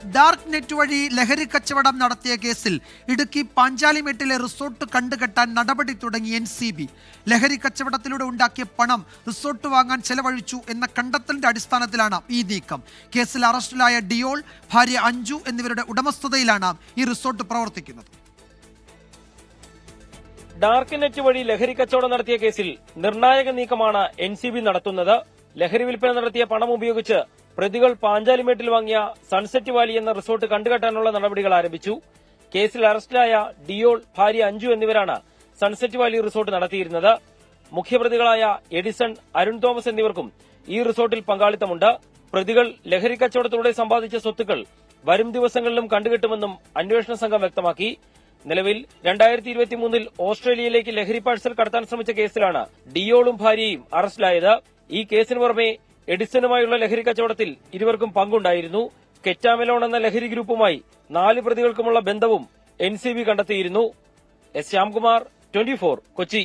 Dark net വഴി ലഹരി കച്ചവടം നടത്തിയ കേസിൽ ഇടുക്കി പാഞ്ചാലിമേട്ടിലെ റിസോർട്ട് കണ്ടുകെട്ടാൻ നടപടി തുടങ്ങി NCB. ലഹരി കച്ചവടത്തിലൂടെ ഉണ്ടാക്കിയ പണം റിസോർട്ട് വാങ്ങാൻ ചെലവഴിച്ചു എന്ന കണ്ടെത്തലിന്റെ അടിസ്ഥാനത്തിലാണ് ഈ നീക്കം. കേസിൽ അറസ്റ്റിലായ ഡിയോൾ, ഭാര്യ അഞ്ജു എന്നിവരുടെ ഉടമസ്ഥതയിലാണ് ഈ റിസോർട്ട് പ്രവർത്തിക്കുന്നത്. ഡാർക്ക് നെറ്റ് വഴി ലഹരി കച്ചവടം നടത്തിയ കേസിൽ നിർണായക നീക്കമാണ് NCB നടത്തുന്നത്. ലഹരി വിൽപ്പന നടത്തിയ പണം ഉപയോഗിച്ച് പ്രതികൾ പാഞ്ചാലിമേട്ടിൽ വാങ്ങിയ സൺസെറ്റ് വാലി എന്ന റിസോർട്ട് കണ്ടുകെട്ടാനുള്ള നടപടികൾ ആരംഭിച്ചു. കേസിൽ അറസ്റ്റിലായ ഡിയോൾ, ഭാര്യ അഞ്ജു എന്നിവരാണ് സൺസെറ്റ് വാലി റിസോർട്ട് നടത്തിയിരുന്നത്. മുഖ്യപ്രതികളായ എഡിസൺ, അരുൺ തോമസ് എന്നിവർക്കും ഈ റിസോർട്ടിൽ പങ്കാളിത്തമുണ്ട്. പ്രതികൾ ലഹരി കച്ചവടത്തിലൂടെ സമ്പാദിച്ച സ്വത്തുക്കൾ വരും ദിവസങ്ങളിലും കണ്ടുകെട്ടുമെന്നും അന്വേഷണ സംഘം വ്യക്തമാക്കി. നിലവിൽ 2023 ഓസ്ട്രേലിയയിലേക്ക് ലഹരി പാഴ്സൽ കടത്താൻ ശ്രമിച്ച കേസിലാണ് ഡിയോളും ഭാര്യയും അറസ്റ്റിലായത്. ഈ കേസിന് പുറമെ എഡിസണുമായുള്ള ലഹരി കച്ചവടത്തിൽ ഇരുവർക്കും പങ്കുണ്ടായിരുന്നു. കെറ്റാമെലോൺ എന്ന ലഹരി ഗ്രൂപ്പുമായി 4 പ്രതികൾക്കുമുള്ള ബന്ധവും NCB കണ്ടെത്തിയിരുന്നു. S. ശ്യാംകുമാർ, 24, കൊച്ചി.